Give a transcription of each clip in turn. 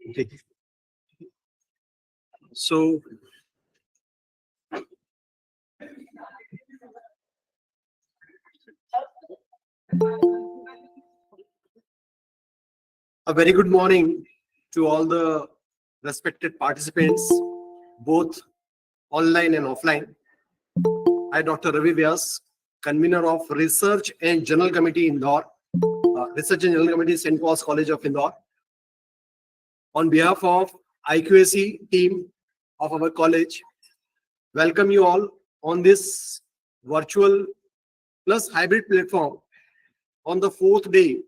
Okay. So, a very good morning to all the respected participants, both online and offline. I, Dr. Ravi Vyas, convener of Research and General Committee Indore, Research and General Committee, St. Paul's College of Indore. On behalf of IQAC team of our college, welcome you all on this virtual plus hybrid platform on the 4th day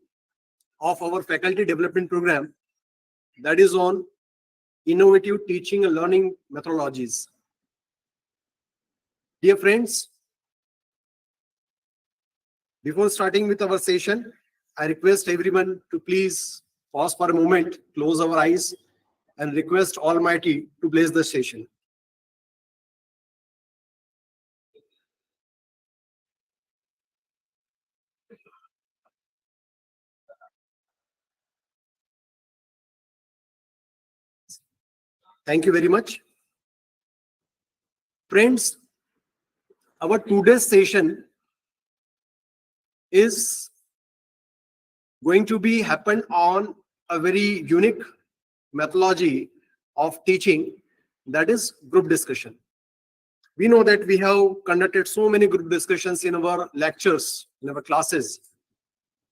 of our faculty development program, that is on innovative teaching and learning methodologies. Dear friends, before starting with our session, I request everyone to please pause for a moment, close our eyes, and request Almighty to bless the session. Thank you very much. Friends, our today's session is going to be happen on a very unique methodology of teaching, that is group discussion. We know that we have conducted so many group discussions in our lectures, in our classes,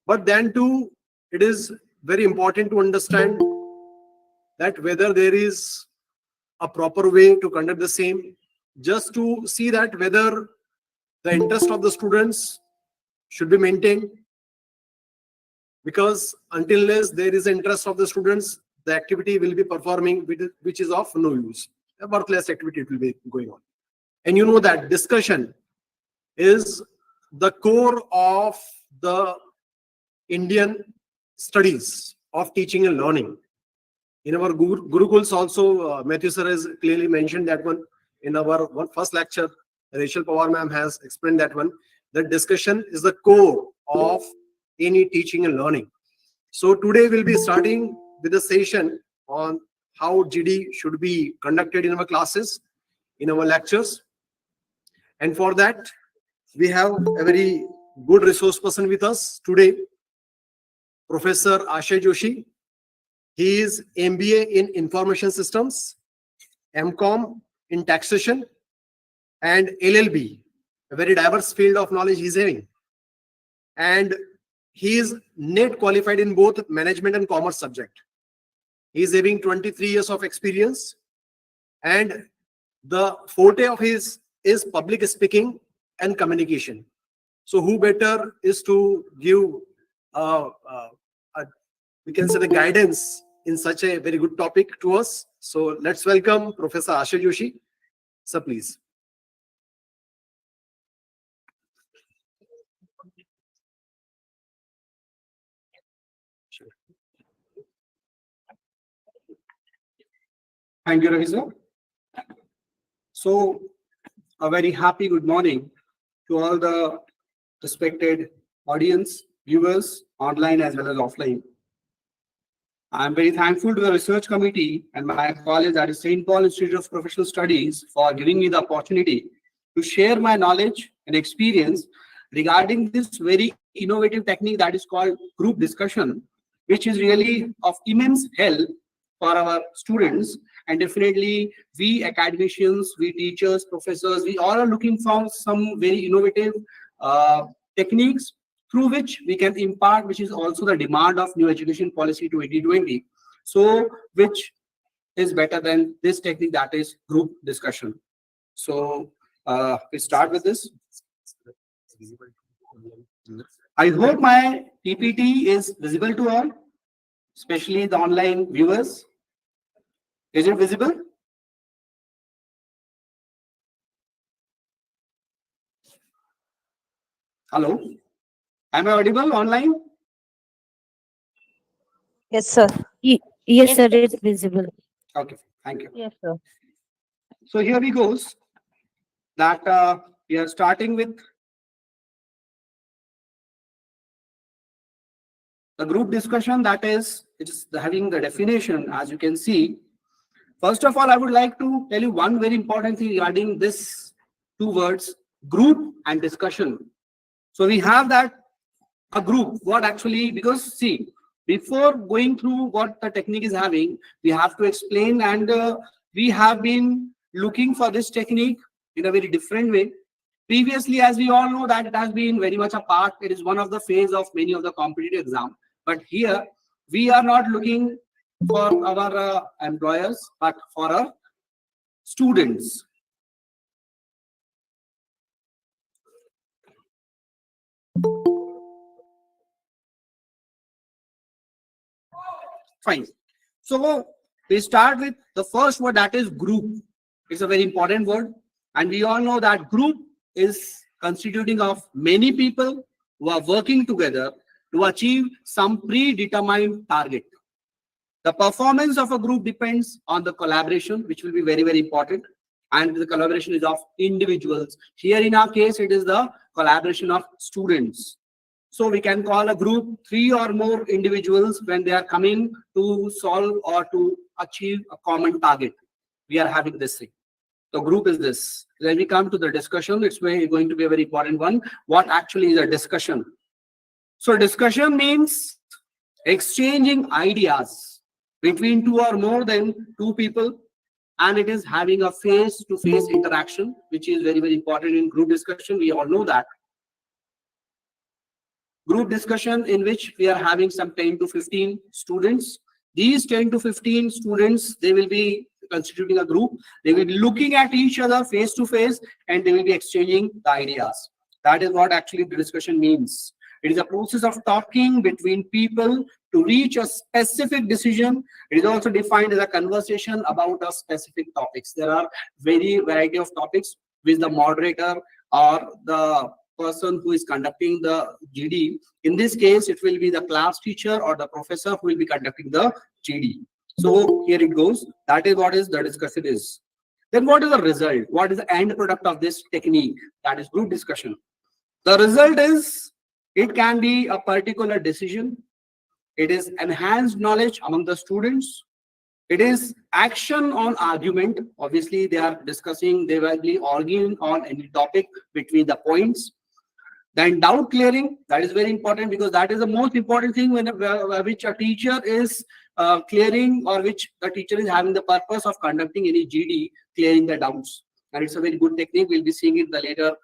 but then too, it is very important to understand that whether there is a proper way to conduct the same, just to see that whether the interest of the students should be maintained, because until unless there is interest of the students, the activity will be performing which is of no use. A worthless activity will be going on. And you know that discussion is the core of the Indian studies of teaching and learning. In our Gurukuls also, Matthew sir has clearly mentioned that one. In our first lecture, Rachel Pawar ma'am has explained that one. That discussion is the core of any teaching and learning. So today we'll be starting with a session on how GD should be conducted in our classes, in our lectures. And for that, we have a very good resource person with us today, Professor Ashay Joshi. He is MBA in Information Systems, MCOM in Taxation, and LLB, a very diverse field of knowledge he's having. And he is NET qualified in both management and commerce subject. He is having 23 years of experience, and the forte of his is public speaking and communication. So who better is to give we can say the guidance in such a very good topic to us. So let's welcome Professor Ashay Joshi. Sir, please. Sure. Thank you, Ravi sir. So, a very happy good morning to all the respected audience, viewers, online as well as offline. I am very thankful to the research committee and my college, that is St. Paul Institute of Professional Studies, for giving me the opportunity to share my knowledge and experience regarding this very innovative technique that is called group discussion, which is really of immense help for our students. And definitely we academicians, we teachers, professors, we all are looking for some very innovative techniques through which we can impart, which is also the demand of new education policy 2020. So which is better than this technique, that is group discussion. So we start with this. I hope my PPT is visible to all, especially the online viewers. Is it visible? Hello? Am I audible online? Yes, sir. Yes, sir, it's visible. Okay, thank you. Yes, sir. So here we goes. That we are starting with the group discussion, that is it is having the definition, as you can see. First of all, I would like to tell you one very important thing regarding this two words, group and discussion. So we have that a group, what actually, because see, before going through what the technique is having, we have to explain, and we have been looking for this technique in a very different way. Previously, as we all know, that it has been very much a part, it is one of the phase of many of the competitive exam. But here, we are not looking for our employers, but for our students. Fine. So we start with the first word, that is group. It's a very important word. And we all know that group is constituting of many people who are working together to achieve some predetermined target. The performance of a group depends on the collaboration, which will be very, very important. And the collaboration is of individuals. Here in our case, it is the collaboration of students. So we can call a group 3 or more individuals when they are coming to solve or to achieve a common target. We are having this thing. The group is this. When we come to the discussion, it's going to be a very important one. What actually is a discussion? So discussion means exchanging ideas between 2 or more than 2 people, and it is having a face-to-face interaction, which is very, very important in group discussion. We all know that. Group discussion in which we are having some 10 to 15 students. These 10 to 15 students, they will be constituting a group. They will be looking at each other face to face, and they will be exchanging the ideas. That is what actually the discussion means. It is a process of talking between people to reach a specific decision. It is also defined as a conversation about a specific topics. There are variety of topics which the moderator or the person who is conducting the GD, in this case, it will be the class teacher or the professor who will be conducting the GD. So here it goes. That is what is the discussion is. Then what is the result? What is the end product of this technique? That is group discussion. The result is, it can be a particular decision. It is enhanced knowledge among the students. It is action on argument. Obviously, they are discussing, they will be arguing on any topic between the points. Then doubt clearing, that is very important, because that is the most important thing when which a teacher is clearing, or which the teacher is having the purpose of conducting any GD, clearing the doubts. And it's a very good technique. We'll be seeing it in the later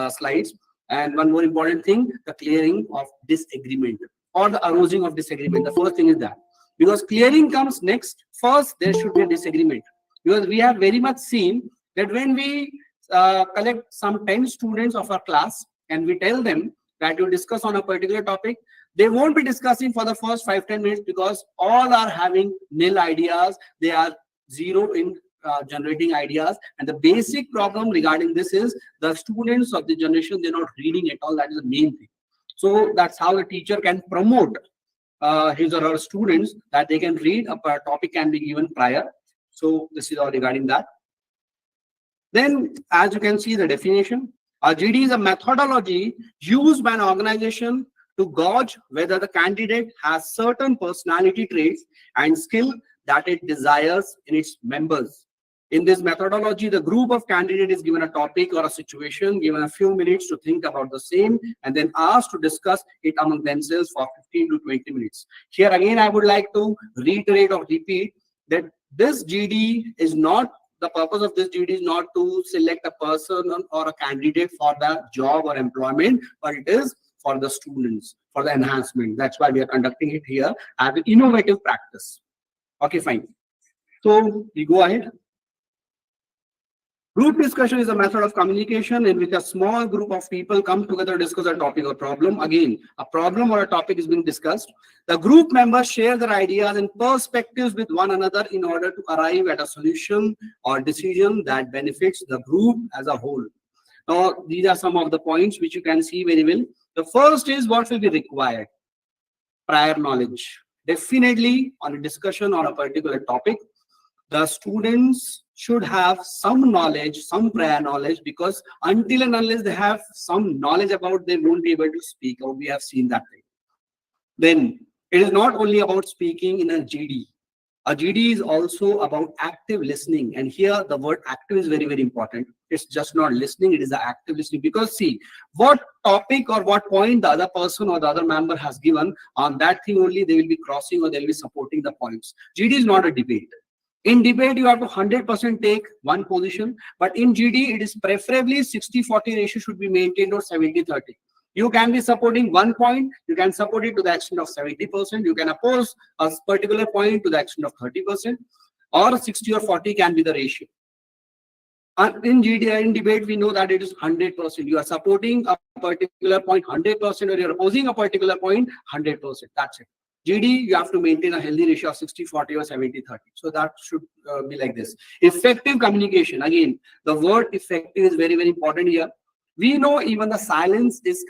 slides. And one more important thing, the clearing of disagreement or the arousing of disagreement. The first thing is that, because clearing comes next, first there should be a disagreement. Because we have very much seen that when we collect some 10 students of our class and we tell them that you discuss on a particular topic, they won't be discussing for the first 5-10 minutes, because all are having nil ideas. They are zero in generating ideas. And the basic problem regarding this is the students of the generation, they're not reading at all. That is the main thing. So that's how the teacher can promote his or her students, that they can read. A topic can be given prior. So this is all regarding that. Then, as you can see the definition, a GD is a methodology used by an organization to gauge whether the candidate has certain personality traits and skill that it desires in its members. In this methodology, the group of candidates is given a topic or a situation, given a few minutes to think about the same, and then asked to discuss it among themselves for 15 to 20 minutes. Here again, I would like to reiterate or repeat that this GD is not, the purpose of this GD is not to select a person or a candidate for the job or employment, but it is for the students, for the enhancement. That's why we are conducting it here as an innovative practice. Okay, fine. So we go ahead. Group discussion is a method of communication in which a small group of people come together to discuss a topic or problem. Again, a problem or a topic is being discussed. The group members share their ideas and perspectives with one another in order to arrive at a solution or decision that benefits the group as a whole. Now, these are some of the points which you can see very well. The first is what will be required. Prior knowledge. Definitely on a discussion on a particular topic, the students should have some knowledge, some prior knowledge, because until and unless they have some knowledge about, they won't be able to speak out. We have seen that thing. Then It is not only about speaking in a GD. A GD is also about active listening. And here the word active is very, very important. It's just not listening, it is the active listening. Because see, what topic or what point the other person or the other member has given, on that thing only they will be crossing or they will be supporting the points. GD is not a debate. In debate, you have to 100% take one position. But in GD, it is preferably 60-40 ratio should be maintained or 70-30. You can be supporting one point, you can support it to the extent of 70%, you can oppose a particular point to the extent of 30%, or 60 or 40 can be the ratio. And in GD, in debate, we know that it is 100%. You are supporting a particular point 100%, or you are opposing a particular point 100%. That's it. GD, you have to maintain a healthy ratio of 60-40 or 70-30. So that should be like this. Effective communication. Again, the word effective is very, very important here. We know even the silence is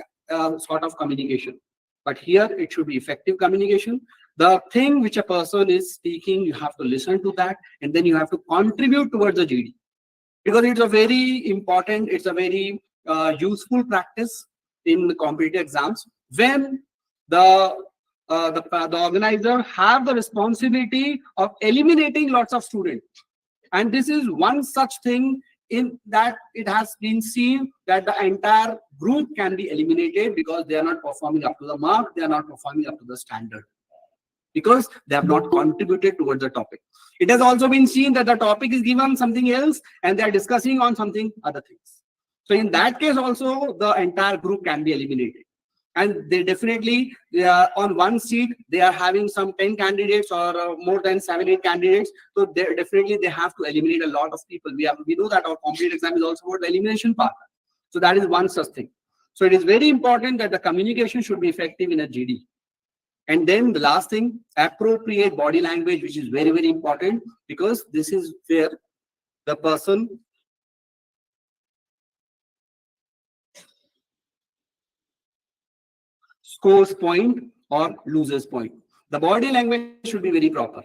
sort of communication, but here it should be effective communication. The thing which a person is speaking, you have to listen to that, and then you have to contribute towards the GD, because it's a very important, it's a very useful practice in the competitive exams when the organizer have the responsibility of eliminating lots of students. And this is one such thing in that it has been seen that the entire group can be eliminated because they are not performing up to the mark, they are not performing up to the standard, because they have not contributed towards the topic. It has also been seen that the topic is given something else and they are discussing on something other things. So in that case also, the entire group can be eliminated. And they definitely, on one seat, they are having some 10 candidates or more than 7-8 candidates. So they have to eliminate a lot of people. We know that our competitive exam is also about the elimination part. So that is one such thing. So it is very important that the communication should be effective in a GD. And then the last thing, appropriate body language, which is very, very important, because this is where the person scores point or loses point. The body language should be very proper.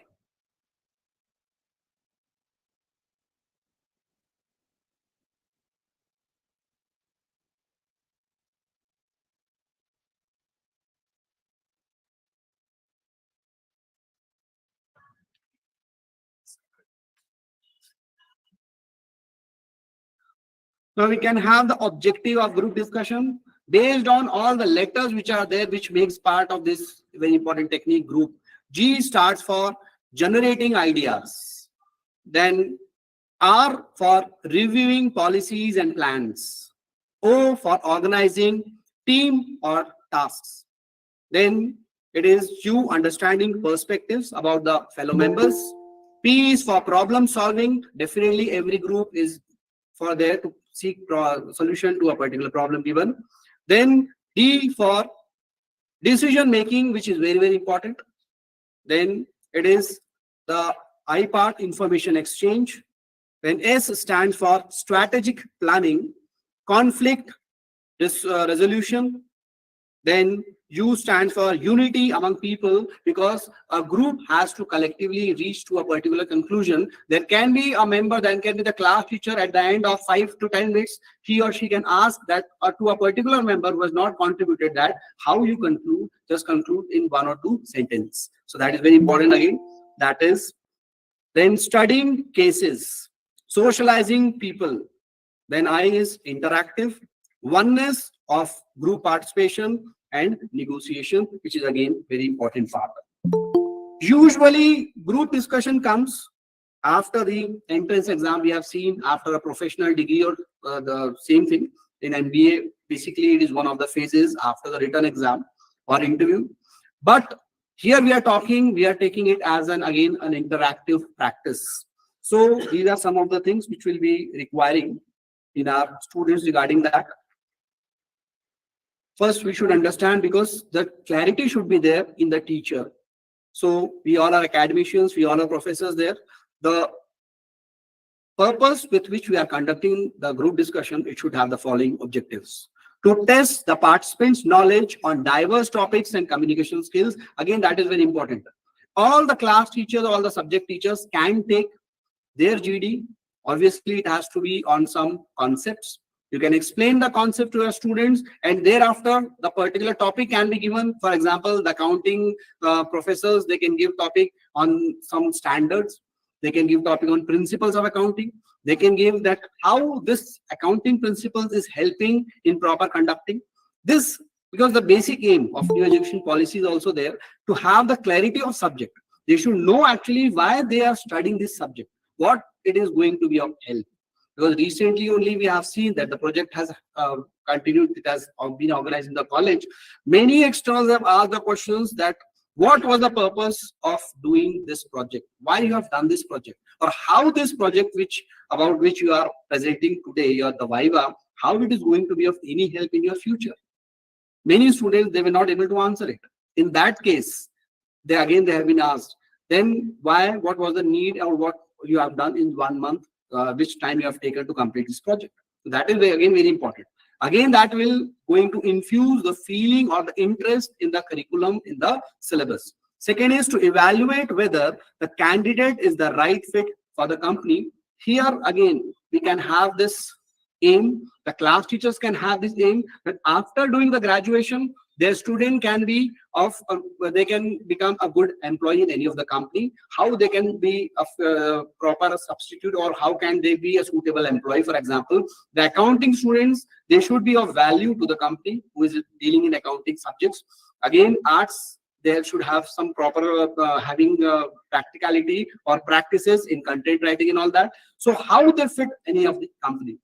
So we can have the objective of group discussion based on all the letters which are there, which makes part of this very important technique group. G starts for generating ideas. Then R for reviewing policies and plans. O for organizing team or tasks. Then it is U, understanding perspectives about the fellow members. P is for problem solving. Definitely every group is for there to seek solution to a particular problem given. Then D for decision making, which is very, very important. Then it is the I part, information exchange. Then S stands for strategic planning, conflict resolution. Then U stands for unity among people, because a group has to collectively reach to a particular conclusion. There can be a member, there can be the class teacher at the end of 5 to 10 minutes, he or she can ask that to a particular member who has not contributed that, how you conclude, just conclude in 1 or 2 sentences. So that is very important again. That is then studying cases, socializing people. Then I is interactive, oneness of group participation, and negotiation, which is again very important part. Usually group discussion comes after the entrance exam. We have seen after a professional degree or the same thing in MBA. Basically, it is one of the phases after the written exam or interview. But here we are taking it as an interactive practice. So these are some of the things which will be requiring in our students regarding that. First, we should understand, because the clarity should be there in the teacher. So we all are academicians, we all are professors there. The purpose with which we are conducting the group discussion, it should have the following objectives: to test the participants' knowledge on diverse topics and communication skills. Again, that is very important. All the class teachers, all the subject teachers can take their GD. Obviously, it has to be on some concepts. You can explain the concept to your students, and thereafter the particular topic can be given. For example, the accounting professors, they can give topic on some standards. They can give topic on principles of accounting. They can give that how this accounting principles is helping in proper conducting this, because the basic aim of new education policy is also there to have the clarity of subject. They should know actually why they are studying this subject, what it is going to be of help. Because recently only we have seen that the project has continued, it has been organized in the college. Many externals have asked the questions that what was the purpose of doing this project? Why you have done this project? Or how this project about which you are presenting today, or the Viva, how it is going to be of any help in your future? Many students, they were not able to answer it. In that case, they have been asked, then why, what was the need, or what you have done in 1 month, which time you have taken to complete this project? So that is again very important. Again, that will going to infuse the feeling or the interest in the curriculum, in the syllabus. Second is to evaluate whether the candidate is the right fit for the company. Here again, we can have this aim, the class teachers can have this aim, that after doing the graduation, their student can be they can become a good employee in any of the company, how they can be a proper substitute, or how can they be a suitable employee. For example, the accounting students, they should be of value to the company who is dealing in accounting subjects. Again, arts, they should have some proper having practicality or practices in content writing and all that. So how they fit any of the company?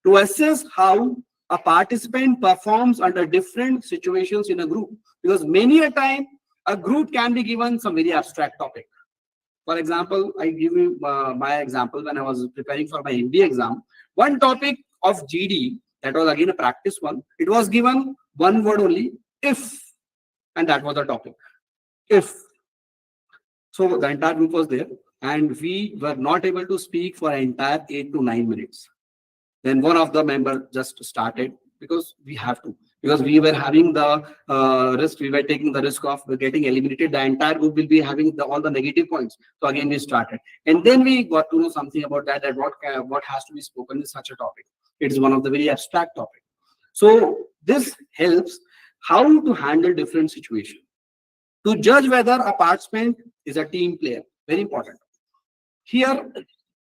To assess how a participant performs under different situations in a group, because many a time a group can be given some very abstract topic. For example, I give you my example. When I was preparing for my MBA exam, one topic of GD, that was again a practice one, it was given one word only, if, and that was the topic, if. So the entire group was there, and we were not able to speak for an entire 8 to 9 minutes. Then one of the members just started, because we have to, because we were having the risk, we were taking the risk of getting eliminated. The entire group will be having all the negative points. So again, we started. And then we got to know something about that what has to be spoken in such a topic. It is one of the very abstract topics. So this helps how to handle different situations. To judge whether a participant is a team player, very important. Here,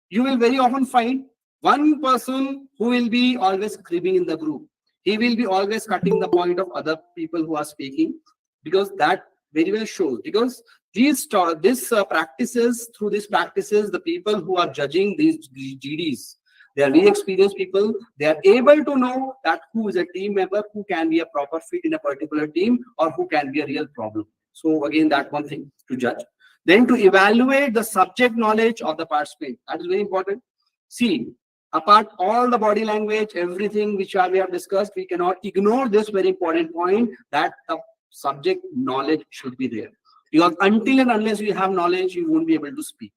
you will very often find one person who will be always cribbing in the group. He will be always cutting the point of other people who are speaking, because that very well shows. Because these practices, through these practices, the people who are judging these GDs, they are very experienced people. They are able to know that who is a team member, who can be a proper fit in a particular team, or who can be a real problem. So again, that one thing to judge. Then to evaluate the subject knowledge of the participant. That is very important. See, apart all the body language, everything which we have discussed, we cannot ignore this very important point, that the subject knowledge should be there. Because until and unless you have knowledge, you won't be able to speak.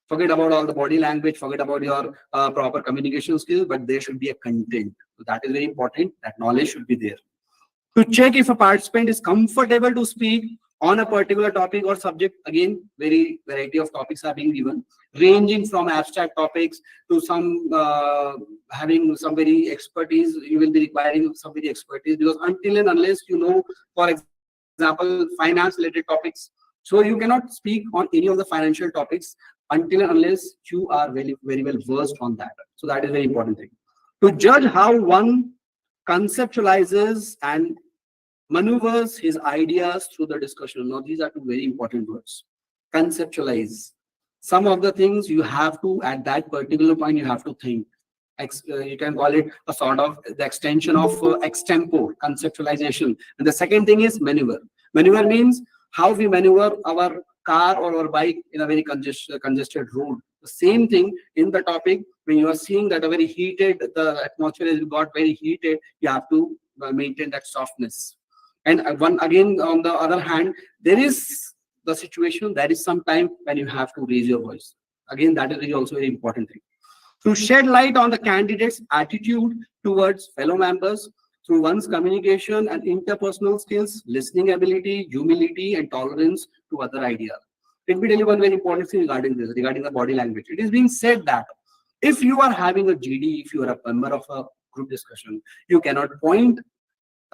Forget about all the body language, forget about your proper communication skills, but there should be a content. So that is very important, that knowledge should be there. To check if a participant is comfortable to speak on a particular topic or subject, again, very variety of topics are being given, ranging from abstract topics to some having some very expertise. You will be requiring some very expertise, because until and unless you know, for example, finance related topics, so you cannot speak on any of the financial topics until and unless you are very, very well versed on that. So that is very important thing. To judge how one conceptualizes and maneuvers his ideas through the discussion. Now, these are two very important words. Conceptualize. Some of the things you have to, at that particular point, you have to think. You can call it a sort of the extension of extempore, conceptualization. And the second thing is maneuver. Maneuver means how we maneuver our car or our bike in a very congested road. The same thing in the topic, when you are seeing that a very heated, the atmosphere has got very heated, you have to maintain that softness. And one again, on the other hand, there is the situation, there is some time when you have to raise your voice. Again, that is also very important thing. To shed light on the candidate's attitude towards fellow members through one's communication and interpersonal skills, listening ability, humility, and tolerance to other ideas. Let me tell you one very important thing regarding this, regarding the body language. It is being said that if you are having a GD, if you are a member of a group discussion. You cannot point,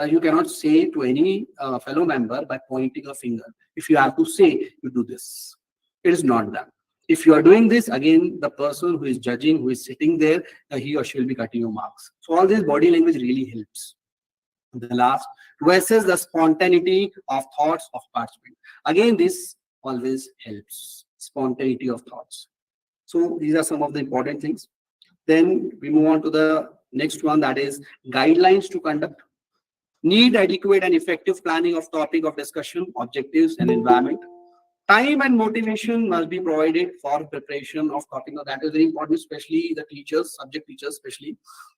you cannot say to any fellow member by pointing a finger. If you have to say, you do this. It is not done. If you are doing this, again, the person who is judging, who is sitting there, he or she will be cutting your marks. So all this body language really helps. The last, to assess the spontaneity of thoughts of participant. Again, this always helps. Spontaneity of thoughts. So these are some of the important things. Then we move on to the next one, that is guidelines to conduct. Need adequate and effective planning of topic of discussion, objectives, and environment. Time and motivation must be provided for preparation of topic. Now, that is very important, especially the teachers, subject teachers, especially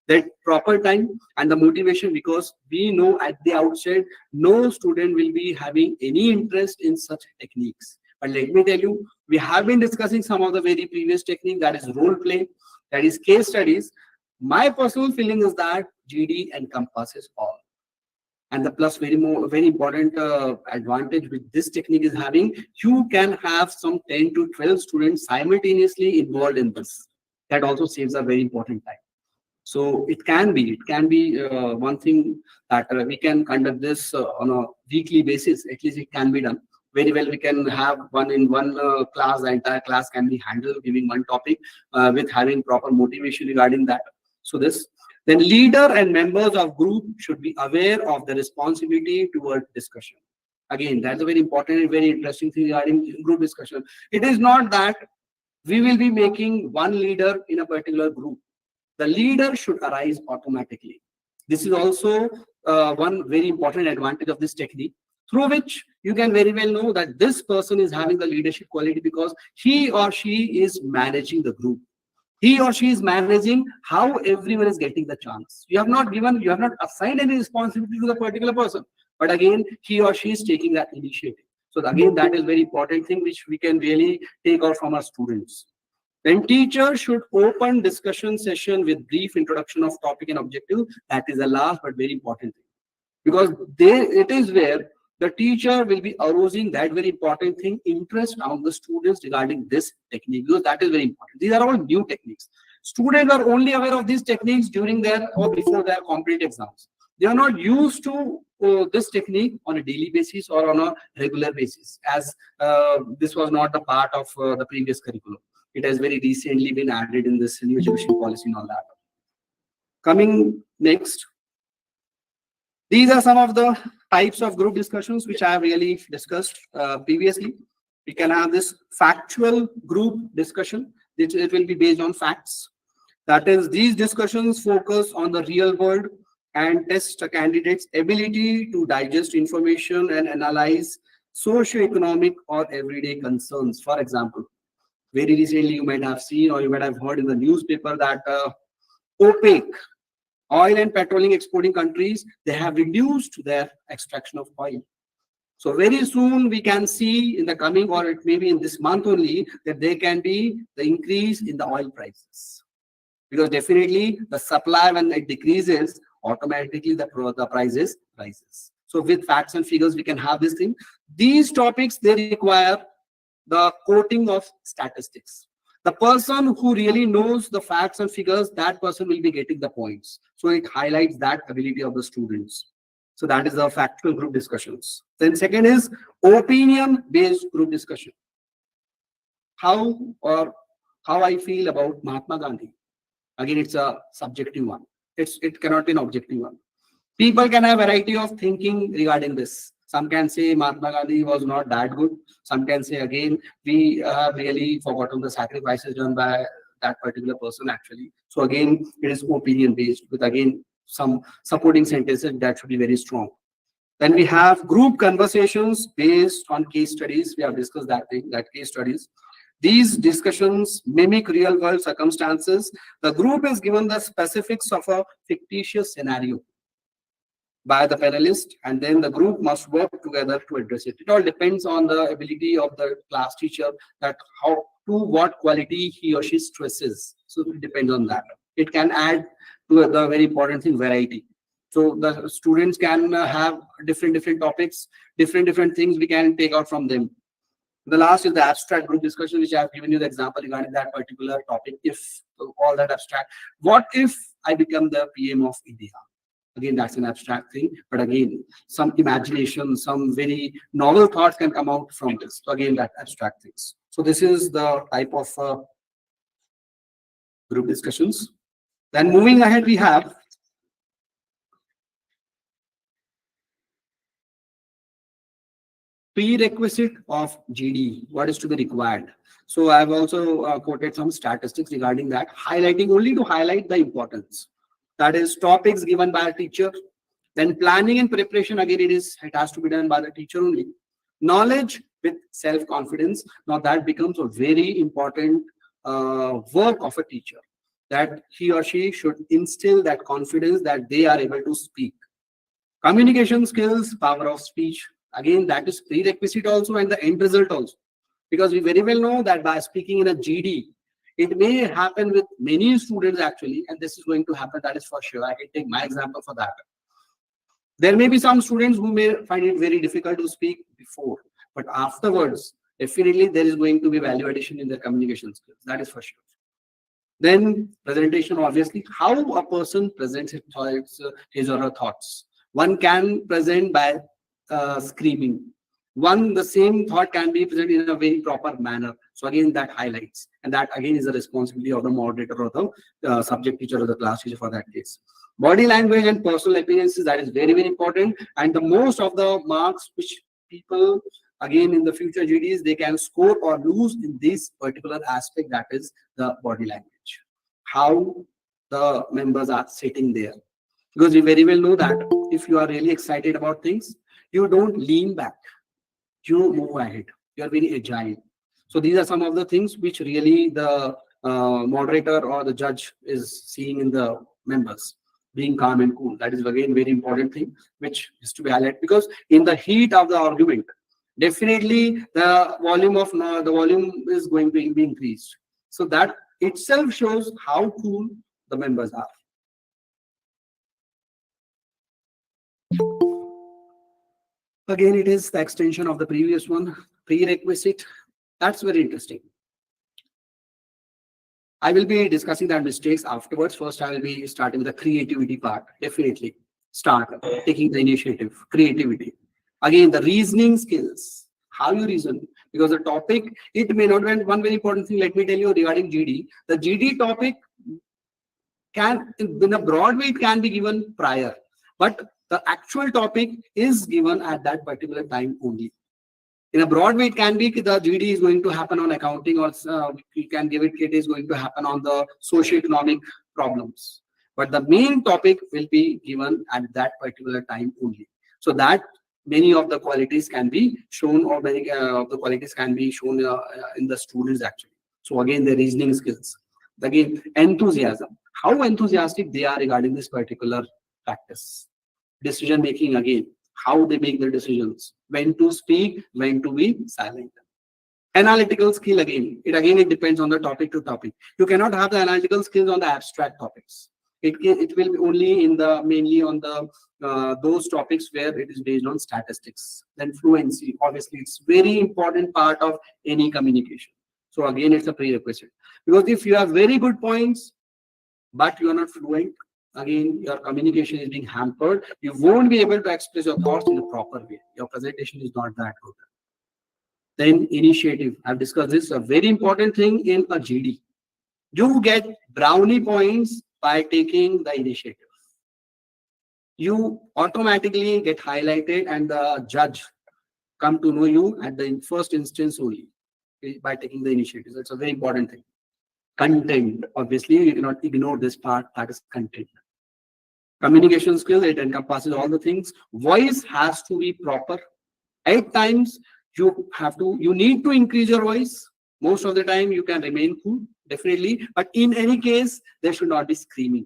that proper time and the motivation, because we know at the outset, no student will be having any interest in such techniques. But let me tell you, we have been discussing some of the very previous technique, that is role play, that is case studies. My personal feeling is that GD encompasses all. And the plus very important advantage with this technique is having, you can have some 10 to 12 students simultaneously involved in this. That also saves a very important time. So it can be one thing that we can conduct this on a weekly basis. At least it can be done. Very well, we can have one class, the entire class can be handled, giving one topic with having proper motivation regarding that. So this. Then leader and members of group should be aware of the responsibility toward discussion. Again, that's a very important and very interesting thing regarding group discussion. It is not that we will be making one leader in a particular group. The leader should arise automatically. This is also one very important advantage of this technique, through which you can very well know that this person is having the leadership quality because he or she is managing the group. He or she is managing how everyone is getting the chance. You have not assigned any responsibility to the particular person, but again, he or she is taking that initiative. So again, that is very important thing which we can really take out from our students. Then teacher should open discussion session with brief introduction of topic and objective. That is the last but very important thing, because it is where the teacher will be arousing that very important thing, interest among the students regarding this technique, because that is very important. These are all new techniques. Students are only aware of these techniques during their or before their competitive exams. They are not used to this technique on a daily basis or on a regular basis, as this was not a part of the previous curriculum. It has very recently been added in this new education policy and all that. Coming next, these are some of the types of group discussions which I have really discussed previously. We can have this factual group discussion. It will be based on facts. That is, these discussions focus on the real world and test a candidate's ability to digest information and analyze socio-economic or everyday concerns. For example, very recently you might have seen or you might have heard in the newspaper that OPEC, oil and petroleum exporting countries, they have reduced their extraction of oil. So very soon we can see in the coming, or it may be in this month only, that there can be the increase in the oil prices. Because definitely the supply, when it decreases, automatically the prices rises. So with facts and figures, we can have this thing. These topics, they require the quoting of statistics. The person who really knows the facts and figures, that person will be getting the points. So it highlights that ability of the students. So that is the factual group discussions. Then second is opinion-based group discussion. How I feel about Mahatma Gandhi. Again, it's a subjective one. It cannot be an objective one. People can have a variety of thinking regarding this. Some can say Mahatma Gandhi was not that good. Some can say, again, we have really forgotten the sacrifices done by that particular person actually. So again, it is opinion based with again some supporting sentences that should be very strong. Then we have group conversations based on case studies. We have discussed that thing, that case studies. These discussions mimic real world circumstances. The group is given the specifics of a fictitious scenario by the panelist, and then the group must work together to address it. It all depends on the ability of the class teacher, that what quality he or she stresses. So it depends on that. It can add to the very important thing, variety. So the students can have different topics, different things we can take out from them. The last is the abstract group discussion, which I have given you the example regarding that particular topic. If all that abstract, what if I become the PM of India. Again, that's an abstract thing, but again, some imagination, some very novel thoughts can come out from this. So again, that abstract things. So this is the type of group discussions. Then moving ahead, we have prerequisite of GD. What is to be required? So I've also quoted some statistics regarding that, highlighting only to highlight the importance. That is topics given by a teacher. Then planning and preparation, again, it has to be done by the teacher only. Knowledge with self-confidence. Now that becomes a very important work of a teacher, that he or she should instill that confidence that they are able to speak. Communication skills, power of speech. Again, that is prerequisite also and the end result also. Because we very well know that by speaking in a GD, it may happen with many students actually, and this is going to happen, that is for sure. I can take my example for that. There may be some students who may find it very difficult to speak before, but afterwards, definitely there is going to be value addition in their communication skills. That is for sure. Then presentation, obviously, how a person presents his or her thoughts. One can present by screaming. The same thought can be presented in a very proper manner. So again, that highlights, and that again is the responsibility of the moderator or the subject teacher or the class teacher for that case. Body language and personal appearances, that is very, very important. And the most of the marks which people, again, in the future GDs, they can score or lose in this particular aspect, that is the body language. How the members are sitting there. Because we very well know that if you are really excited about things, you don't lean back. You move ahead. You are very agile. So these are some of the things which really the moderator or the judge is seeing in the members. Being calm and cool. That is again very important thing which is to be highlighted, because in the heat of the argument, definitely the volume is going to be increased. So that itself shows how cool the members are. Again, it is the extension of the previous one, prerequisite. That's very interesting. I will be discussing that mistakes afterwards. First, I will be starting with the creativity part. Definitely start taking the initiative, creativity. Again, the reasoning skills, how you reason. Because the topic, it may not be one very important thing. Let me tell you regarding GD. The GD topic can, in a broad way, it can be given prior. But the actual topic is given at that particular time only. In a broad way, it can be the GD is going to happen on accounting, or you can give it is going to happen on the socio-economic problems. But the main topic will be given at that particular time only. So that many of the qualities can be shown, or many of the qualities can be shown in the students actually. So again, the reasoning skills. Again, enthusiasm. How enthusiastic they are regarding this particular practice. Decision making, again, how they make their decisions, when to speak, when to be silent. Analytical skill, again, it depends on the topic to topic. You cannot have the analytical skills on the abstract topics. It will be only in the mainly on the those topics where it is based on statistics. Then fluency, obviously, it's very important part of any communication. So again, it's a prerequisite, because if you have very good points, but you are not fluent, again, your communication is being hampered. You won't be able to express your thoughts in a proper way. Your presentation is not that good. Then initiative. I've discussed this, a very important thing in a GD. You get brownie points by taking the initiative. You automatically get highlighted and the judge come to know you at the first instance only by taking the initiative. That's a very important thing. Content. Obviously, you cannot ignore this part, that is content. Communication skill, it encompasses all the things. Voice has to be proper. At times, you need to increase your voice. Most of the time, you can remain cool, definitely. But in any case, there should not be screaming.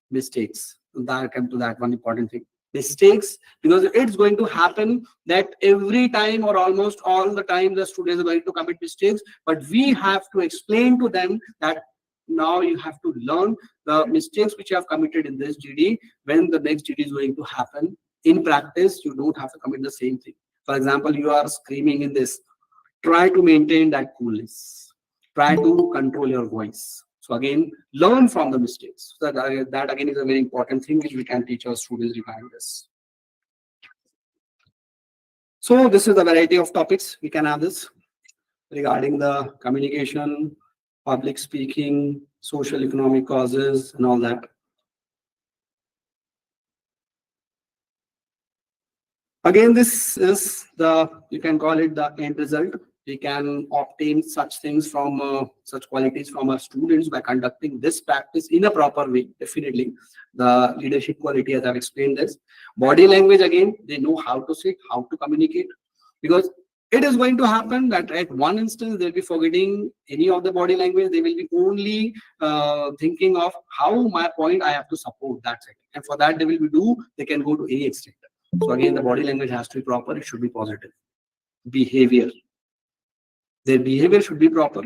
Mistakes. I'll come to that one important thing. Mistakes, because it's going to happen that every time or almost all the time the students are going to commit mistakes, but we have to explain to them that now you have to learn the mistakes which you have committed in this GD. When the next GD is going to happen, in practice, you don't have to commit the same thing. For example, you are screaming in this. Try to maintain that coolness. Try to control your voice. So again, learn from the mistakes. So that again is a very important thing which we can teach our students regarding this. So this is the variety of topics we can have this regarding the communication, public speaking, social economic causes, and all that. Again, this is the, you can call it the end result. We can obtain such things from such qualities from our students by conducting this practice in a proper way. Definitely, the leadership quality, as I've explained this. Body language, again, they know how to sit, how to communicate, because it is going to happen that at one instance they'll be forgetting any of the body language. They will be only thinking of how my point I have to support. That's it. And for that they can go to any extent. So again, the body language has to be proper. It should be positive. Behavior. Their behavior should be proper.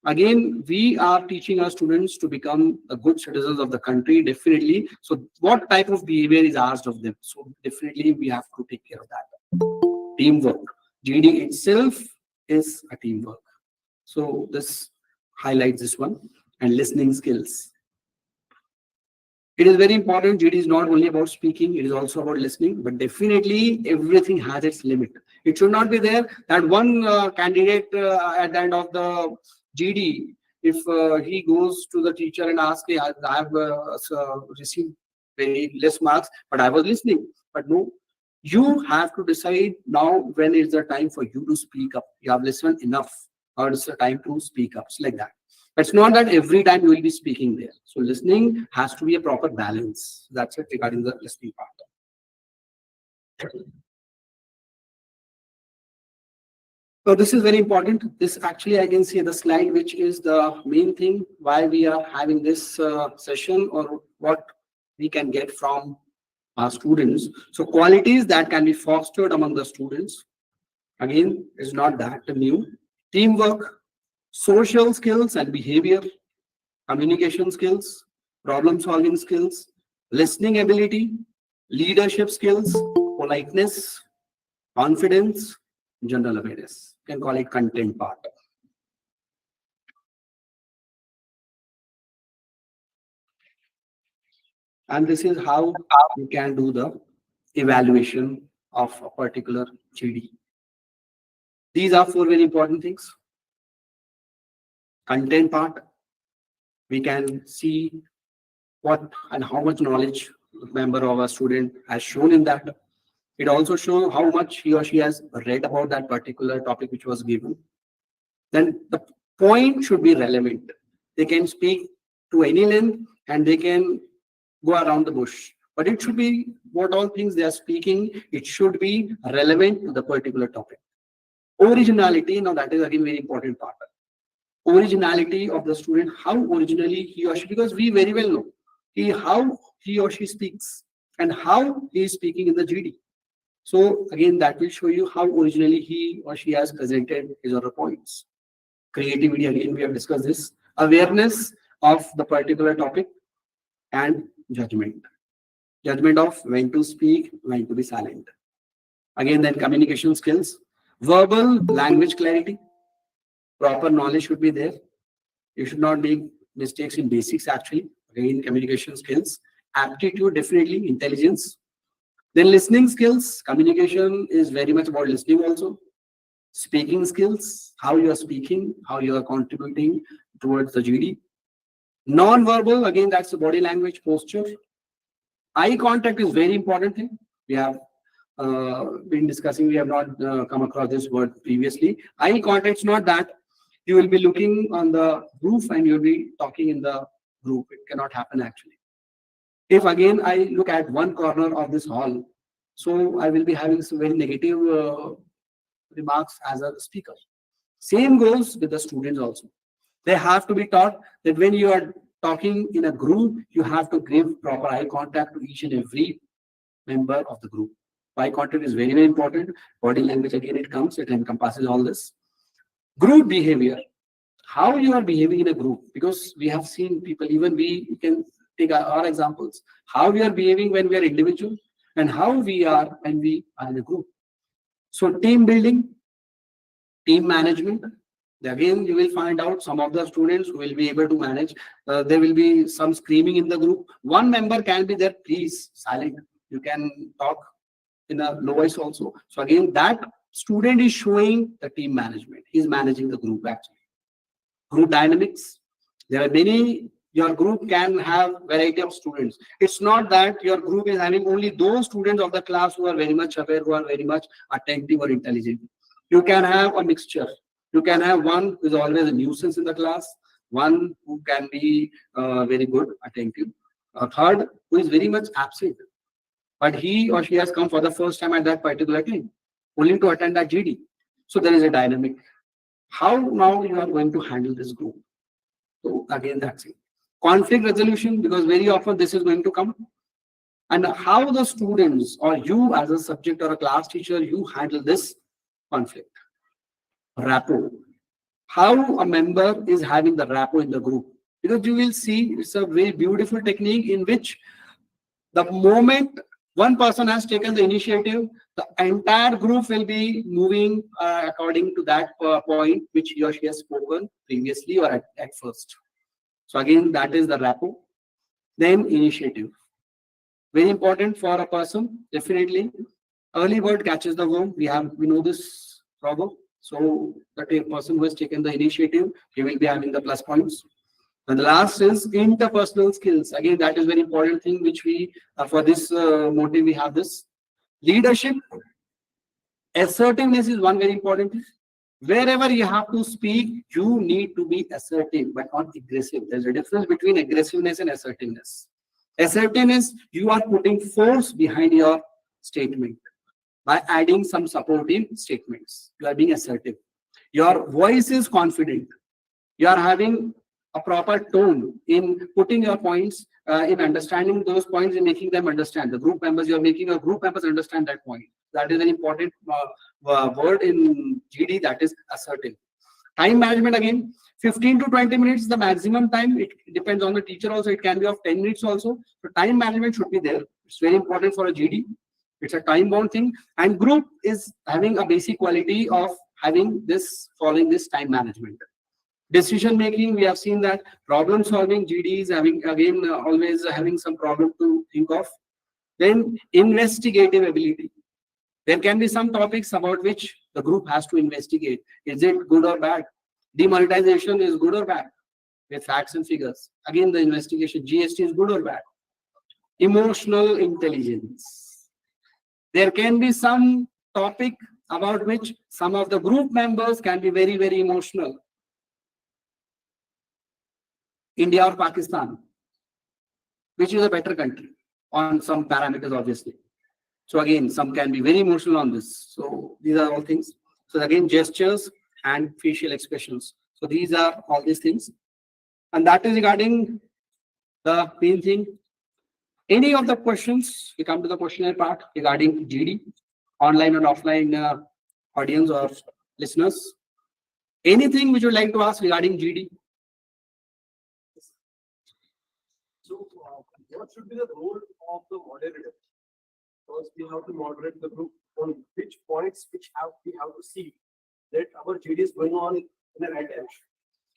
Again, we are teaching our students to become a good citizens of the country, definitely. So what type of behavior is asked of them? So definitely we have to take care of that. Teamwork. GD itself is a teamwork. So this highlights this one. And listening skills. It is very important. GD is not only about speaking, it is also about listening, but definitely everything has its limit. It should not be there that one candidate at the end of the GD, if he goes to the teacher and asks, hey, I have received very less marks, but I was listening. But no, you have to decide now when is the time for you to speak up. You have listened enough, or it's the time to speak up. It's like that. It's not that every time you will be speaking there. So listening has to be a proper balance. That's it regarding the listening part. So this is very important. This actually, I can see the slide, which is the main thing why we are having this session, or what we can get from our students. So qualities that can be fostered among the students. Again, is not that new. Teamwork, social skills and behavior, communication skills, problem solving skills, listening ability, leadership skills, politeness, confidence, general awareness. You can call it content part. And this is how you can do the evaluation of a particular GD. These are 4 very important things. Content part, we can see what and how much knowledge member of a student has shown in that. It also shows how much he or she has read about that particular topic which was given. Then the point should be relevant. They can speak to any length and they can go around the bush. But it should be what all things they are speaking, it should be relevant to the particular topic. Originality, now that is again very important part. Originality of the student, how originally he or she, because we very well know how he or she speaks and how he is speaking in the GD. So again, that will show you how originally he or she has presented his or her points. Creativity, again, we have discussed this. Awareness of the particular topic and judgment. Judgment of when to speak, when to be silent. Again, then communication skills. Verbal language clarity. Proper knowledge should be there. You should not make mistakes in basics actually. Again, communication skills. Aptitude, definitely. Intelligence. Then listening skills. Communication is very much about listening also. Speaking skills. How you are speaking, how you are contributing towards the GD. Non-verbal, again, that's the body language, posture. Eye contact is very important thing. We have been discussing, we have not come across this word previously. Eye contact is not that you will be looking on the roof and you'll be talking in the group. It cannot happen actually. If again I look at one corner of this hall, so I will be having some very negative remarks as a speaker. Same goes with the students also. They have to be taught that when you are talking in a group, you have to give proper eye contact to each and every member of the group. Eye contact is very, very important. Body language, again, it encompasses all this. Group behavior. How you are behaving in a group, because we have seen people, even we can take our examples, how we are behaving when we are individual and how we are when we are in a group. So team building, team management, Again, you will find out some of the students will be able to manage. There will be some screaming in the group. One member can be there, please, silent. You can talk in a low voice also. So again, that student is showing the team management. He's managing the group actually. Group dynamics. There are many, your group can have variety of students. It's not that your group is having only those students of the class who are very much aware, who are very much attentive or intelligent. You can have a mixture. You can have one who is always a nuisance in the class, one who can be very good, attentive, a third who is very much absent, but he or she has come for the first time at that particular time, only to attend that GD. So there is a dynamic. How now you are going to handle this group? So again, that's it. Conflict resolution, because very often this is going to come. And how the students or you as a subject or a class teacher, you handle this conflict. Rapport. How a member is having the rapport in the group. Because you will see it's a very beautiful technique in which the moment one person has taken the initiative, the entire group will be moving according to that point which he or she has spoken previously or at first. So again, that is the rapport. Then initiative. Very important for a person, definitely. Early bird catches the worm. We know this proverb. So the person who has taken the initiative, he will be having the plus points. And the last is interpersonal skills. Again, that is very important thing which we, for this motive, we have this. Leadership, assertiveness is one very important thing. Wherever you have to speak, you need to be assertive, but not aggressive. There's a difference between aggressiveness and assertiveness. Assertiveness, you are putting force behind your statement by adding some supportive statements. You are being assertive. Your voice is confident. You are having a proper tone in putting your points, in understanding those points and making them understand. The group members, you are making your group members understand that point. That is an important word in GD, that is assertive. Time management, again, 15 to 20 minutes is the maximum time. It depends on the teacher also. It can be of 10 minutes also. So time management should be there. It's very important for a GD. It's a time-bound thing. And group is having a basic quality of having this, following this time management. Decision making, we have seen that. Problem solving, GD is having, again, always having some problem to think of. Then investigative ability. There can be some topics about which the group has to investigate. Is it good or bad? Demonetization is good or bad? With facts and figures. Again, the investigation, GST is good or bad? Emotional intelligence. There can be some topic about which some of the group members can be very, very emotional. India or Pakistan, which is a better country on some parameters, obviously. So again, some can be very emotional on this. So these are all things. So again, gestures and facial expressions. So these are all these things. And that is regarding the main thing. Any of the questions, we come to the questionnaire part regarding GD, online and offline audience or listeners. Anything which you would like to ask regarding GD? So, what should be the role of the moderator? Because we have to moderate the group on which points we have to see that our GD is going on in the right direction.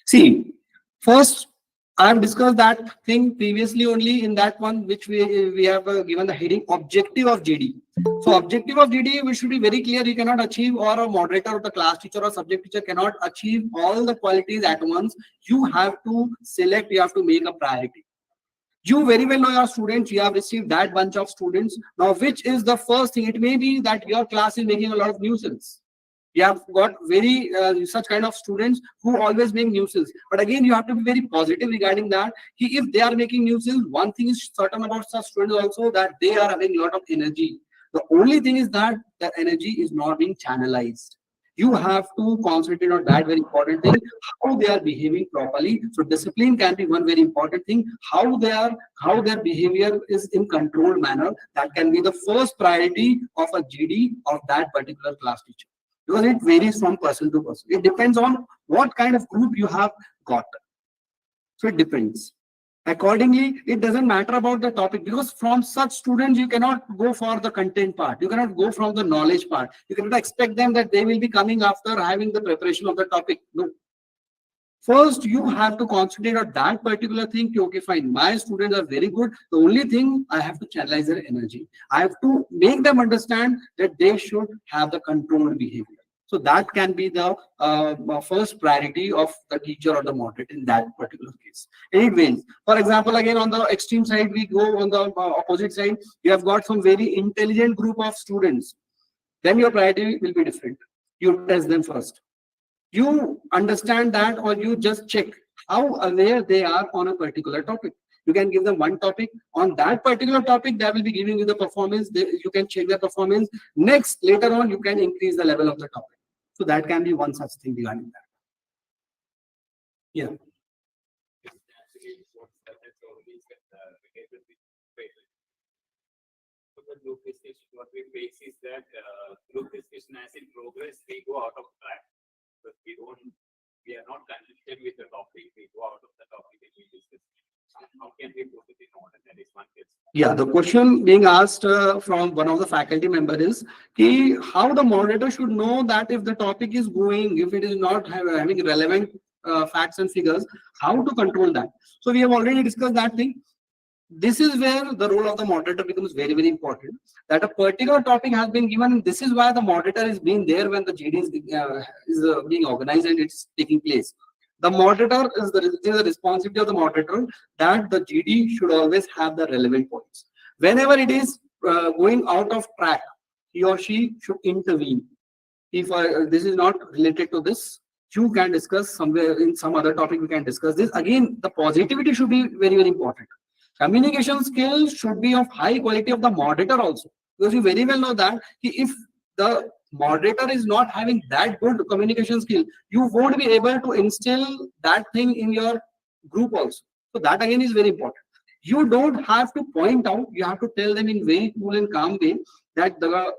See, first, I have discussed that thing previously only in that one which we have given the heading objective of GD. So objective of GD, we should be very clear. You cannot achieve, or a moderator or the class teacher or subject teacher cannot achieve all the qualities at once. You have to select, you have to make a priority. You very well know your students, you have received that bunch of students. Now, which is the first thing? It may be that your class is making a lot of nuisance. You have got very such kind of students who always make nuisance. But again, you have to be very positive regarding that. If they are making nuisance, one thing is certain about such students also, that they are having a lot of energy. The only thing is that the energy is not being channelized. You have to concentrate on that very important thing, how they are behaving properly. So discipline can be one very important thing. How their behavior is in controlled manner. That can be the first priority of a GD of that particular class teacher. Because it varies from person to person. It depends on what kind of group you have got. So it depends. Accordingly, it doesn't matter about the topic, because from such students, you cannot go for the content part. You cannot go from the knowledge part. You cannot expect them that they will be coming after having the preparation of the topic. No. First, you have to concentrate on that particular thing. Okay, fine. My students are very good. The only thing I have to channelize their energy. I have to make them understand that they should have the controlled behavior. So that can be the first priority of the teacher or the moderator in that particular case. And it wins. For example, again, on the extreme side, we go on the opposite side. You have got some very intelligent group of students. Then your priority will be different. You test them first. You understand that, or you just check how aware they are on a particular topic. You can give them one topic. On that particular topic, they will be giving you the performance. You can check their performance. Next, later on, you can increase the level of the topic. So that can be one such thing regarding that. Yeah. The group discussion, what we face is that group discussion as in progress, we go out of track. But we are not consistent with the topic. We go out of the topic and we discuss. How can we put it in order? That is one question. Yeah, the question being asked from one of the faculty member is how the moderator should know that if the topic is going, if it is not having relevant facts and figures, how to control that. So we have already discussed that thing. This is where the role of the moderator becomes very, very important. That a particular topic has been given. This is why the moderator is being there when the GD is being organized and it's taking place. The moderator is the responsibility of the moderator that the GD should always have the relevant points. Whenever it is going out of track, he or she should intervene. If this is not related to this, you can discuss somewhere in some other topic. We can discuss this. Again, the positivity should be very, very important. Communication skills should be of high quality of the moderator also, because you very well know that if the moderator is not having that good communication skill, you won't be able to instill that thing in your group also. So that again is very important. You don't have to point out, you have to tell them in very cool and calm way that the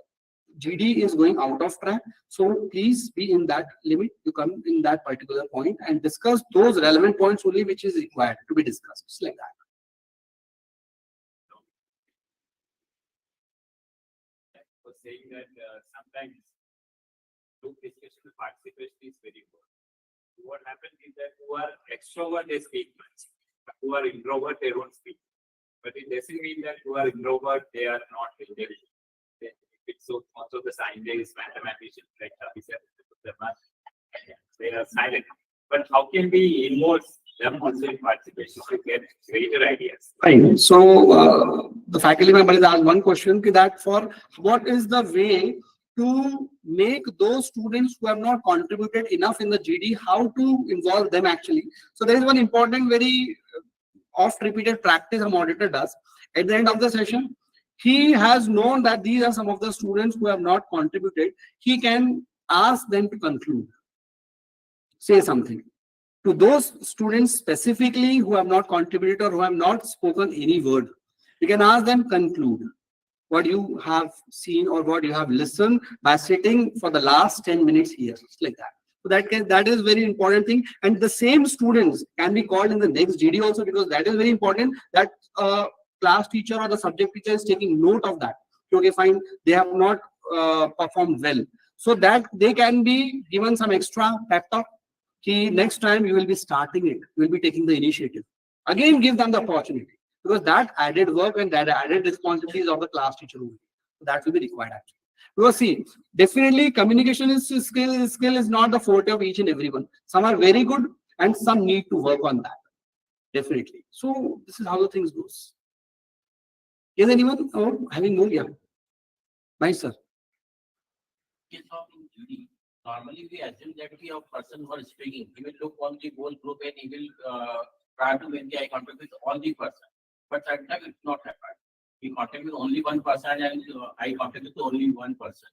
GD is going out of track. So please be in that limit. You come in that particular point and discuss those relevant points only which is required to be discussed. Just like that. For saying that sometimes group discussion participation is very good. What happens is that who are extrovert they speak much, but who are introvert they don't speak. But it doesn't mean that who are introvert they are not intelligent. It's so also the scientists, mathematicians like they are silent. But how can we involve them also in participation to get greater ideas? Fine. So the faculty member is asked one question that for what is the way to make those students who have not contributed enough in the GD, how to involve them actually. So there is one important, very oft repeated practice a moderator does. At the end of the session, he has known that these are some of the students who have not contributed. He can ask them to conclude, say something. To those students specifically who have not contributed or who have not spoken any word, you can ask them conclude what you have seen or what you have listened by sitting for the last 10 minutes here, just like that. So that is very important thing. And the same students can be called in the next GD also, because that is very important that class teacher or the subject teacher is taking note of that. Okay, fine, they have not performed well. So that they can be given some extra pep talk. Next time you will be starting it, you will be taking the initiative. Again, give them the opportunity, because that added work and that added responsibilities of the class teacher will be. So that will be required actually. Because see, definitely communication skill is not the forte of each and everyone. Some are very good and some need to work on that. Definitely. So this is how the things goes. Is anyone having more? Yeah. Nice, sir. Case of in GD, normally we assume that we have person who is speaking. He will look on the whole group and he will try to make the eye contact with all the person. But sometimes it's not happened. We contact with only one person and eye contact with only one person.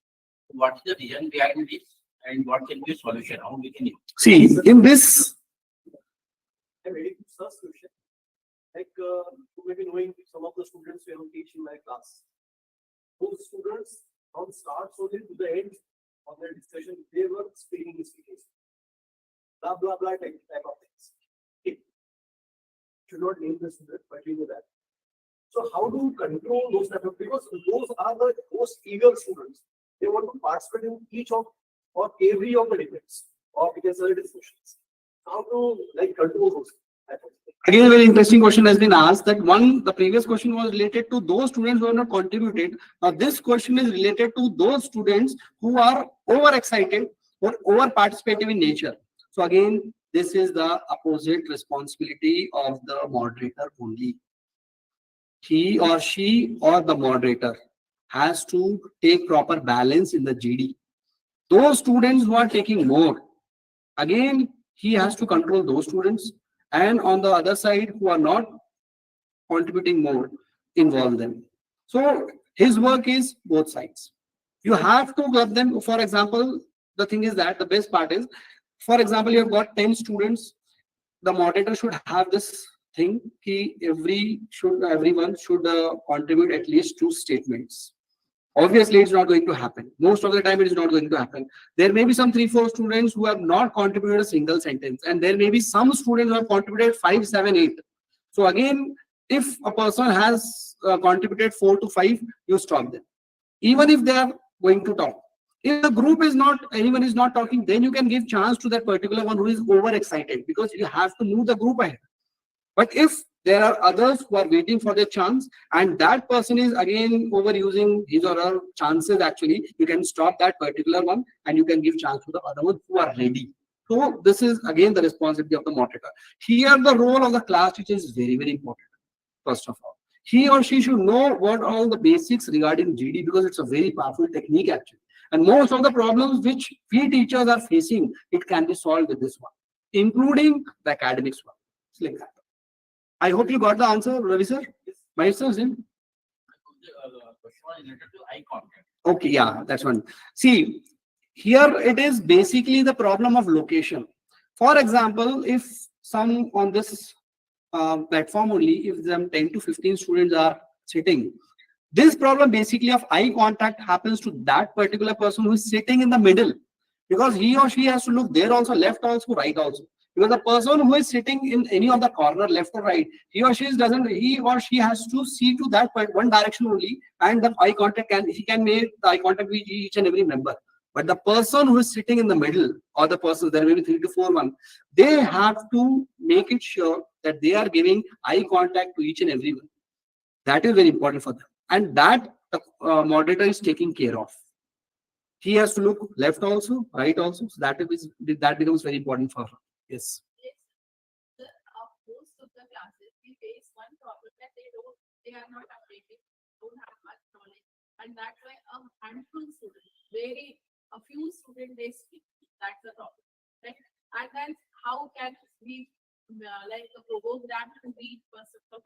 What is the reason behind this and what can be the solution? How we can See, in this. A very good first question. Like you may be knowing some of the students who teach in my class. Those students from start only to the end of their discussion, they were speaking. Blah blah blah type of things. Okay. Should not name the student, but you know that. So how do you control those type of, because those are the most eager students. They want to participate in each of or every of the debates or we can say discussions. how to like control those. Again, a very interesting question has been asked that the previous question was related to those students who have not contributed. Now, this question is related to those students who are overexcited or over participative in nature. So again, this is the opposite responsibility of the moderator only. He or she or the moderator has to take proper balance in the GD. Those students who are taking more, again, he has to control those students, and on the other side who are not contributing more, involve them. So his work is both sides. You have to get them. For example, the thing is that the best part is, for example, you have got 10 students. The moderator should have this thing. Everyone should contribute at least 2 statements. Obviously, it's not going to happen. Most of the time, it is not going to happen. There may be some 3-4 students who have not contributed a single sentence, and there may be some students who have contributed 5, 7, 8. So again, if a person has contributed 4 to 5, you stop them. Even if they are going to talk. If the group is not, anyone is not talking, then you can give chance to that particular one who is overexcited, because you have to move the group ahead. But if there are others who are waiting for their chance, and that person is again overusing his or her chances, actually, you can stop that particular one and you can give chance to the other ones who are ready. So this is again the responsibility of the moderator. Here, the role of the class teacher is very, very important. First of all, he or she should know what all the basics regarding GD, because it's a very powerful technique actually. And most of the problems which we teachers are facing, it can be solved with this one, including the academics one. It's like that. I hope you got the answer, Ravi sir. My sir, The question was related to eye contact. okay, yeah, that's one. See, here it is basically the problem of location. For example, if some on this platform only, if them 10 to 15 students are sitting, this problem basically of eye contact happens to that particular person who is sitting in the middle, because he or she has to look there also, left also, right also. Because the person who is sitting in any of the corner, left or right, he or she has to see to that one direction only, and the eye contact he can make the eye contact with each and every member. But the person who is sitting in the middle, or the person, there may be 3 to 4 one, they have to make it sure that they are giving eye contact to each and every one. That is very important for them, and that the moderator is taking care of. He has to look left also, right also. So that becomes very important for her. Yes. Most of the classes, we face one problem that they are not updated, don't have much knowledge, and that's why a handful students, a few students they speak. That's the problem. Right? And then how can we provoke them to read first of all?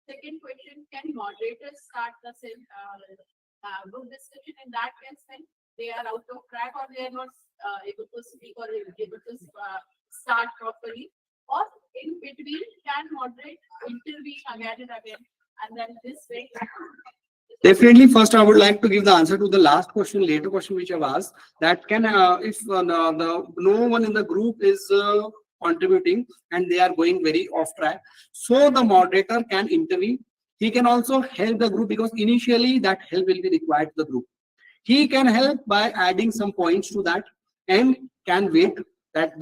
Second question: can moderators start the same group discussion? In that case, then they are out of track, or they are not able to speak, or able to start properly, or in between can moderate, intervene again and again, and then this way. Definitely, first I would like to give the answer to the last question, later question which I've asked. That can, if no one in the group is contributing and they are going very off track, so the moderator can intervene. He can also help the group, because initially that help will be required to the group. He can help by adding some points to that, and can wait that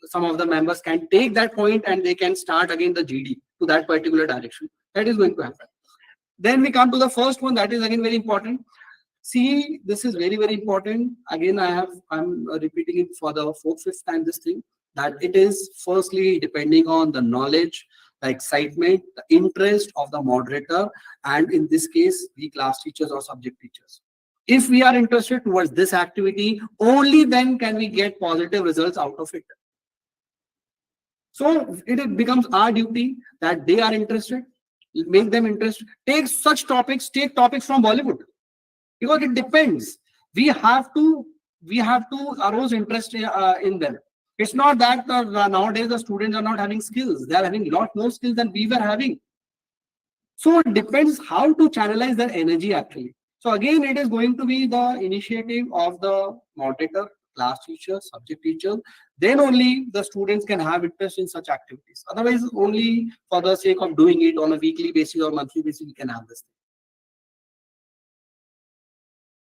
some of the members can take that point and they can start again the GD to that particular direction. That is going to happen. Then we come to the first one, that is again very important. See, this is very, very important. Again, I'm repeating it for the 4th, 5th time, this thing, that it is firstly depending on the knowledge, the excitement, the interest of the moderator, and in this case, the class teachers or subject teachers. If we are interested towards this activity, only then can we get positive results out of it. So it becomes our duty that they are interested, make them interested. Take topics from Bollywood, because it depends. We have to arouse interest in them. It's not that nowadays the students are not having skills. They are having a lot more skills than we were having. So it depends how to channelize their energy actually. So again, it is going to be the initiative of the moderator, class teacher, subject teacher. Then only the students can have interest in such activities. Otherwise, only for the sake of doing it on a weekly basis or monthly basis, we can have this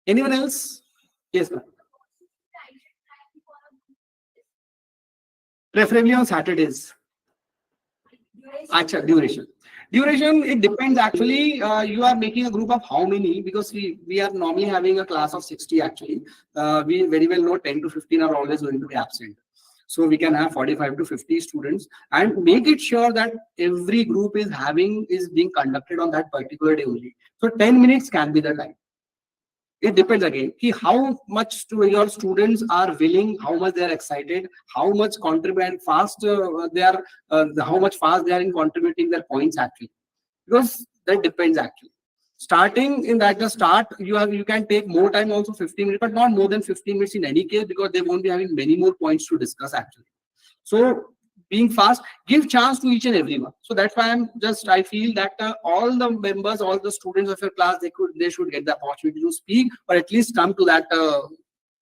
thing. Anyone else? Yes, ma'am. Preferably on Saturdays. Acha, duration. Duration, it depends actually. You are making a group of how many? Because we are normally having a class of 60 actually. We very well know 10 to 15 are always going to be absent. So we can have 45 to 50 students and make it sure that every group is being conducted on that particular day only. So 10 minutes can be the time. It depends again how much your students are willing, how much they are excited, how much contribute fast they are, how much fast they are in contributing their points actually. Because that depends actually. Starting in that the start, you can take more time also 15 minutes, but not more than 15 minutes in any case because they won't be having many more points to discuss actually. So being fast, give chance to each and everyone. So that's why I feel that all the members, all the students of your class, they should get the opportunity to speak or at least come to that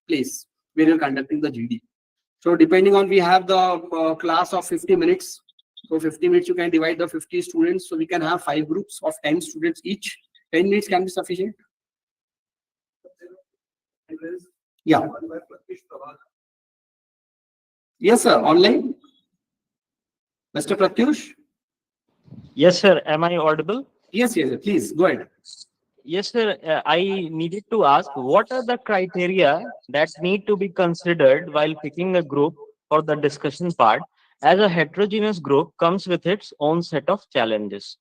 place where you're conducting the GD. So depending on, we have the class of 50 minutes. So 50 minutes, you can divide the 50 students. So we can have 5 groups of 10 students each. 10 minutes can be sufficient. Yeah. Yes, sir. Online. Mr. Pratyush? Yes, sir. Am I audible? Yes, please go ahead. Yes, sir. I needed to ask, what are the criteria that need to be considered while picking a group for the discussion part, as a heterogeneous group comes with its own set of challenges?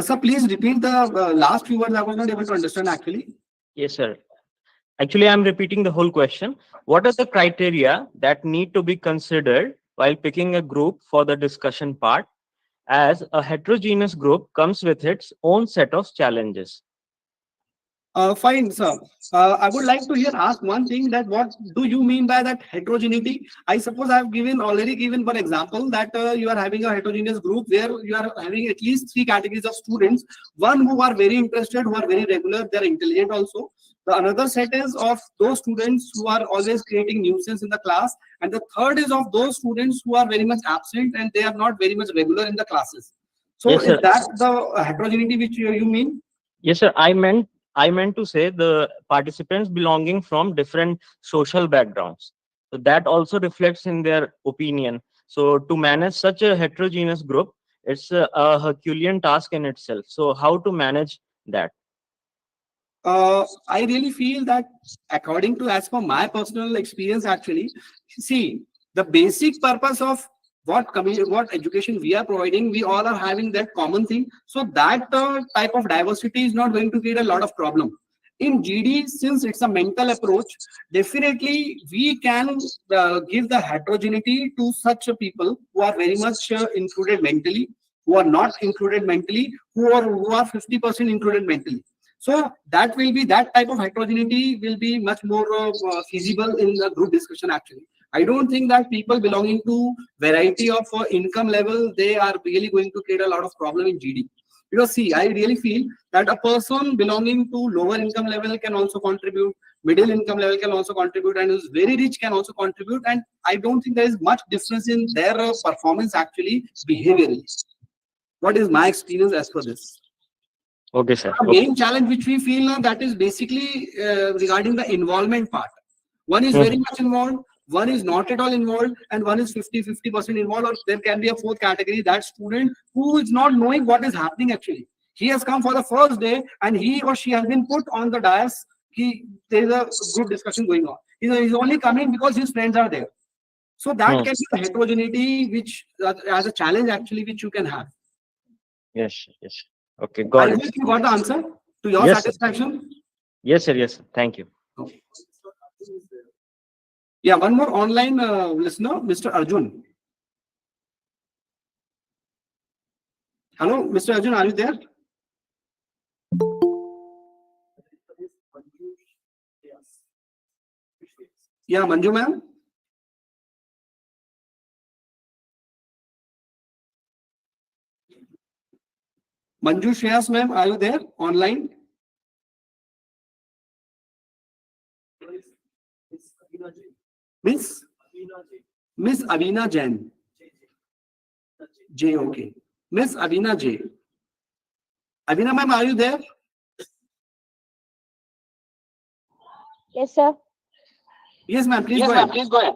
Sir, please repeat the last few words. I was not able to understand actually. Yes, sir. Actually, I'm repeating the whole question. What are the criteria that need to be considered while picking a group for the discussion part, as a heterogeneous group comes with its own set of challenges? Fine, sir. I would like to here ask one thing, that what do you mean by that heterogeneity? I suppose I have already given one example that you are having a heterogeneous group where you are having at least 3 categories of students. One who are very interested, who are very regular, they are intelligent also. The another set is of those students who are always creating nuisance in the class. And the third is of those students who are very much absent and they are not very much regular in the classes. So Yes, is sir. that the heterogeneity which you mean? Yes, sir. I meant to say the participants belonging from different social backgrounds. So that also reflects in their opinion. So to manage such a heterogeneous group, it's a Herculean task in itself. So how to manage that? I really feel that according to, as per my personal experience actually, see, the basic purpose of what education we are providing, we all are having that common thing. So that type of diversity is not going to create a lot of problem. In GD, since it's a mental approach, definitely we can give the heterogeneity to such people who are very much included mentally, who are not included mentally, who are 50% included mentally. So that type of heterogeneity will be much more feasible in the group discussion actually. I don't think that people belonging to variety of income level, they are really going to create a lot of problem in GD. Because see, I really feel that a person belonging to lower income level can also contribute, middle income level can also contribute, and who's very rich can also contribute. And I don't think there is much difference in their performance actually behaviorally. What is my experience as per this? Okay, sir. The main challenge which we feel now, that is basically regarding the involvement part. One is very much involved, one is not at all involved, and one is 50% involved, or there can be a fourth category, that student who is not knowing what is happening actually. He has come for the first day and he or she has been put on the dais. There is a group discussion going on. He's only coming because his friends are there. So that can be the heterogeneity which as a challenge actually which you can have. Yes, yes. Okay, I got hope it. you got the answer to your Yes, sir. satisfaction. Yes, sir. Yes, sir. Thank you. Yeah, one more online listener, Mr. Arjun. Hello, Mr. Arjun, are you there? Yeah, Manju ma'am. Manju Shreyas ma'am, are you there online? Miss Avina Jain. J, okay. Miss Avina J. Avina ma'am, are you there? Yes, sir. Yes, ma'am, please go ahead.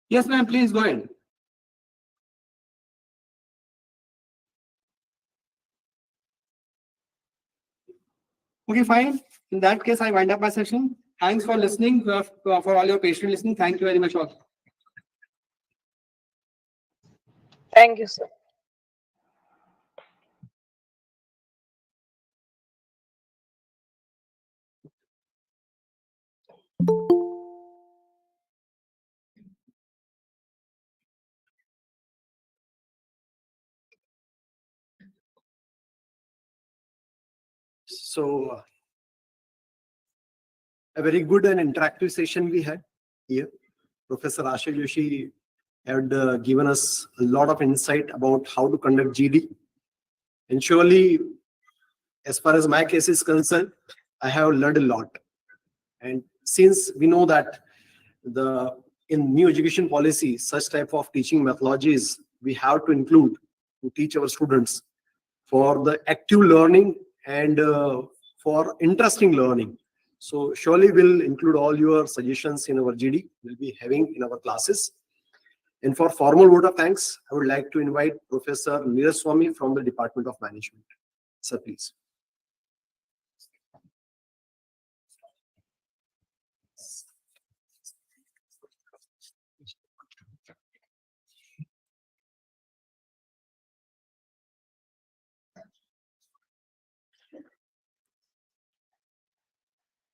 Yes, ma'am, please go ahead. Okay, fine. In that case, I wind up my session. Thanks for listening, for all your patient listening. Thank you very much all. Thank you, sir. So a very good and interactive session we had here. Professor Asha Joshi had given us a lot of insight about how to conduct GD. And surely, as far as my case is concerned, I have learned a lot. And since we know that in new education policy, such type of teaching methodologies we have to include to teach our students for the active learning and for interesting learning. So surely we'll include all your suggestions in our GD we'll be having in our classes. And for formal vote of thanks, I would like to invite Professor Neeraj Swami from the Department of Management. Sir, please.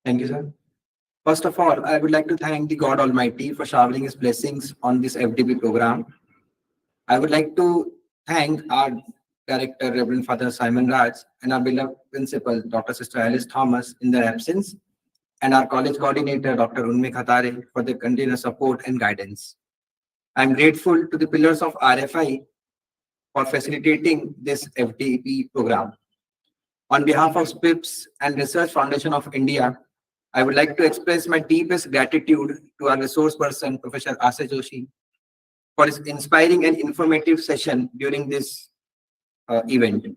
Thank you, sir. First of all, I would like to thank the God Almighty for showering His blessings on this FDP program. I would like to thank our Director, Reverend Father Simon Raj, and our beloved Principal, Dr. Sister Alice Thomas, in their absence, and our college coordinator, Dr. Unmi Khatare, for their continuous support and guidance. I am grateful to the pillars of RFI for facilitating this FDP program. On behalf of SPIPS and Research Foundation of India, I would like to express my deepest gratitude to our resource person, Professor Asha Joshi, for his inspiring and informative session during this event.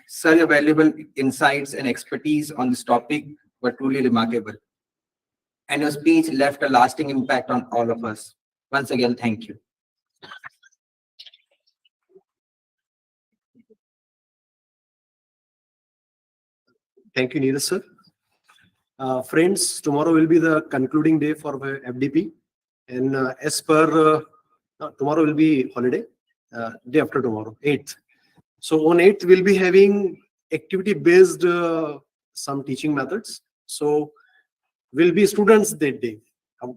Sir, your valuable insights and expertise on this topic were truly remarkable. And your speech left a lasting impact on all of us. Once again, thank you. Thank you, Neeraj sir. Friends, tomorrow will be the concluding day for the FDP. And as per, tomorrow will be holiday, day after tomorrow, 8th. So on 8th, we'll be having activity-based some teaching methods. So we'll be students that day.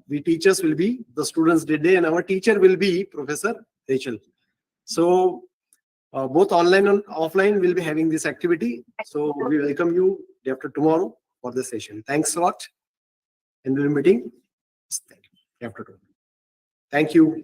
We teachers will be the students that day, and our teacher will be Professor Rachel. So both online and offline will be having this activity. So we welcome you day after tomorrow for the session. Thanks a lot. And we'll be meeting day after tomorrow. Thank you.